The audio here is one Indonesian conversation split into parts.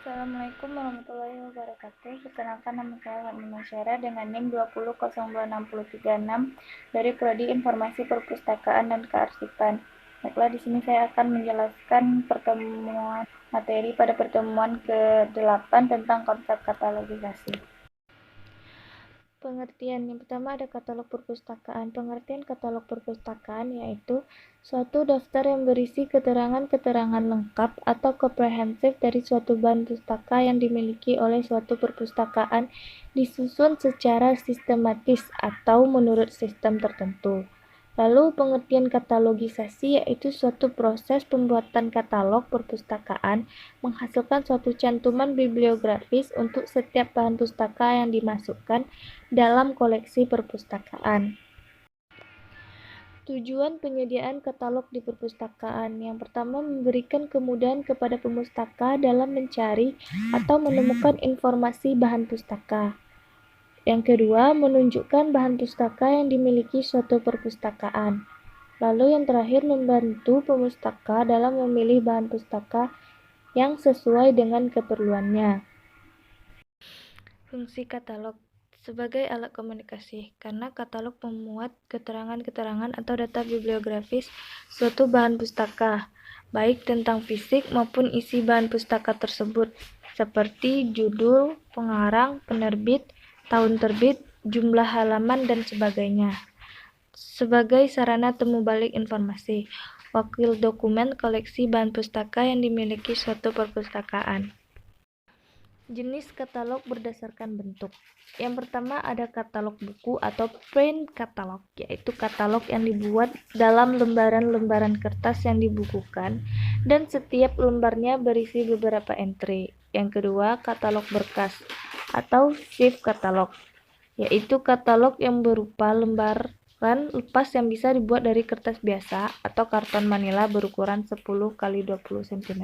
Assalamualaikum warahmatullahi wabarakatuh. Perkenalkan, nama saya Fahmi Masyara dengan NIM 20026036 dari Prodi Informasi Perpustakaan dan Kearsipan. Baiklah, di sini saya akan menjelaskan pertemuan materi pada pertemuan ke-8 tentang konsep katalogisasi. Pengertian yang pertama ada katalog perpustakaan. Pengertian katalog perpustakaan yaitu suatu daftar yang berisi keterangan-keterangan lengkap atau komprehensif dari suatu bahan pustaka yang dimiliki oleh suatu perpustakaan, disusun secara sistematis atau menurut sistem tertentu. Lalu pengertian katalogisasi yaitu suatu proses pembuatan katalog perpustakaan menghasilkan suatu cantuman bibliografis untuk setiap bahan pustaka yang dimasukkan dalam koleksi perpustakaan. Tujuan penyediaan katalog di perpustakaan yang pertama memberikan kemudahan kepada pemustaka dalam mencari atau menemukan informasi bahan pustaka. Yang kedua, menunjukkan bahan pustaka yang dimiliki suatu perpustakaan. Lalu yang terakhir, membantu pemustaka dalam memilih bahan pustaka yang sesuai dengan keperluannya. Fungsi katalog sebagai alat komunikasi, karena katalog memuat keterangan-keterangan atau data bibliografis suatu bahan pustaka, baik tentang fisik maupun isi bahan pustaka tersebut, seperti judul, pengarang, penerbit, tahun terbit, jumlah halaman, dan sebagainya. Sebagai sarana temu balik informasi, wakil dokumen koleksi bahan pustaka yang dimiliki suatu perpustakaan. Jenis katalog berdasarkan bentuk. Yang pertama ada katalog buku atau print katalog, yaitu katalog yang dibuat dalam lembaran-lembaran kertas yang dibukukan dan setiap lembarnya berisi beberapa entry. Yang kedua, katalog berkas atau shift katalog, yaitu katalog yang berupa lembaran lepas yang bisa dibuat dari kertas biasa atau karton manila berukuran 10 x 20 cm.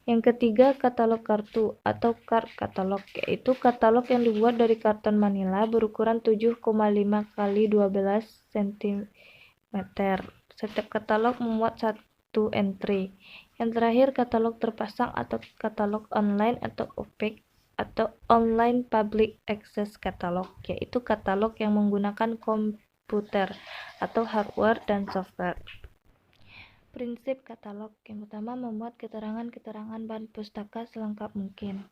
Yang ketiga, katalog kartu atau card katalog, yaitu katalog yang dibuat dari karton manila berukuran 7,5 x 12 cm. Setiap katalog memuat satu entry. Yang terakhir, katalog terpasang atau katalog online atau opaque atau online public access katalog, yaitu katalog yang menggunakan komputer atau hardware dan software. Prinsip katalog yang pertama memuat keterangan-keterangan bahan pustaka selengkap mungkin.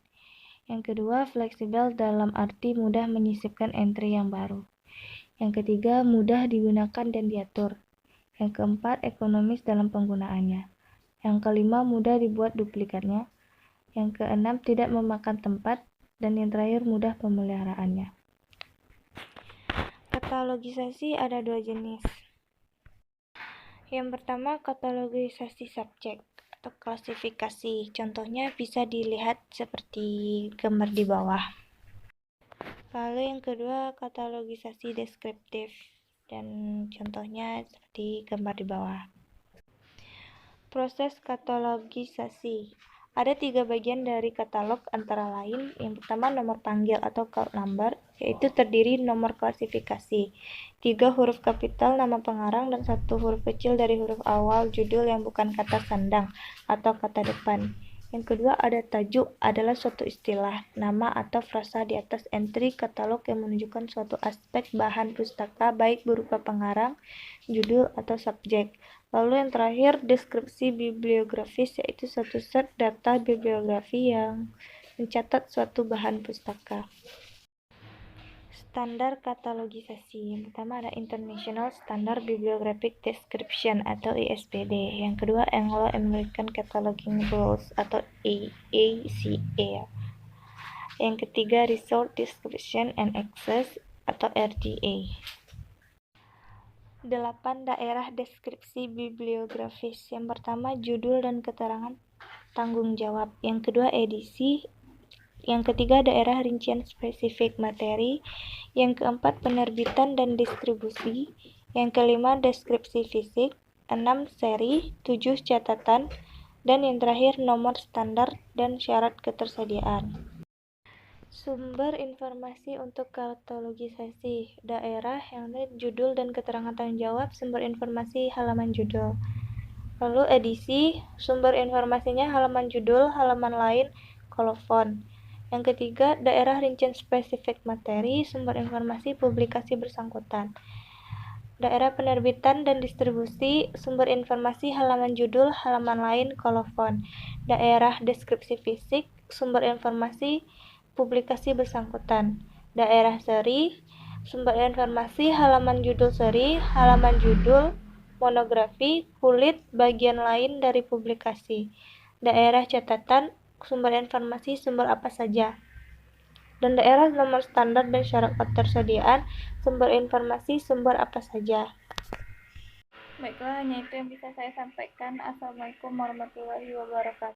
Yang kedua, fleksibel dalam arti mudah menyisipkan entry yang baru. Yang ketiga, mudah digunakan dan diatur. Yang keempat, ekonomis dalam penggunaannya. Yang kelima, mudah dibuat duplikatnya. Yang keenam, tidak memakan tempat. Dan yang terakhir, mudah pemeliharaannya. Katalogisasi ada dua jenis. Yang pertama, katalogisasi subjek atau klasifikasi. Contohnya bisa dilihat seperti gambar di bawah. Lalu yang kedua, katalogisasi deskriptif, dan contohnya seperti gambar di bawah. Proses katalogisasi. Ada 3 bagian dari katalog antara lain. Yang pertama, nomor panggil atau code number, yaitu terdiri nomor klasifikasi, 3 huruf kapital nama pengarang, dan 1 huruf kecil dari huruf awal judul yang bukan kata sandang atau kata depan. Yang kedua, ada tajuk, adalah suatu istilah, nama atau frasa di atas entry katalog yang menunjukkan suatu aspek bahan pustaka baik berupa pengarang, judul, atau subjek. Lalu yang terakhir, deskripsi bibliografis, yaitu suatu set data bibliografi yang mencatat suatu bahan pustaka. Standar katalogisasi. Yang pertama ada International Standard Bibliographic Description atau ISBD. Yang kedua, Anglo-American Cataloging Rules atau AACA. Yang ketiga, Resource Description and Access atau RDA. 8 daerah deskripsi bibliografis. Yang pertama, judul dan keterangan tanggung jawab. Yang kedua, edisi. Yang ketiga, daerah rincian spesifik materi. Yang keempat, penerbitan dan distribusi. Yang kelima, deskripsi fisik. 6, seri. 7, catatan. Dan yang terakhir, nomor standar dan syarat ketersediaan. Sumber informasi untuk katalogisasi daerah, yang ada judul dan keterangan tanggung jawab, sumber informasi halaman judul. Lalu edisi, sumber informasinya halaman judul, halaman lain, kolofon. Yang ketiga, daerah rincian spesifik materi, sumber informasi, publikasi bersangkutan. Daerah penerbitan dan distribusi, sumber informasi, halaman judul, halaman lain, kolofon. Daerah deskripsi fisik, sumber informasi, publikasi bersangkutan. Daerah seri, sumber informasi, halaman judul seri, halaman judul, monografi, kulit, bagian lain dari publikasi. Daerah catatan, sumber informasi, sumber apa saja. Dan daerah nomor standar dan syarat ketersediaan, sumber informasi, sumber apa saja. Baiklah, hanya itu yang bisa saya sampaikan. Assalamualaikum warahmatullahi wabarakatuh.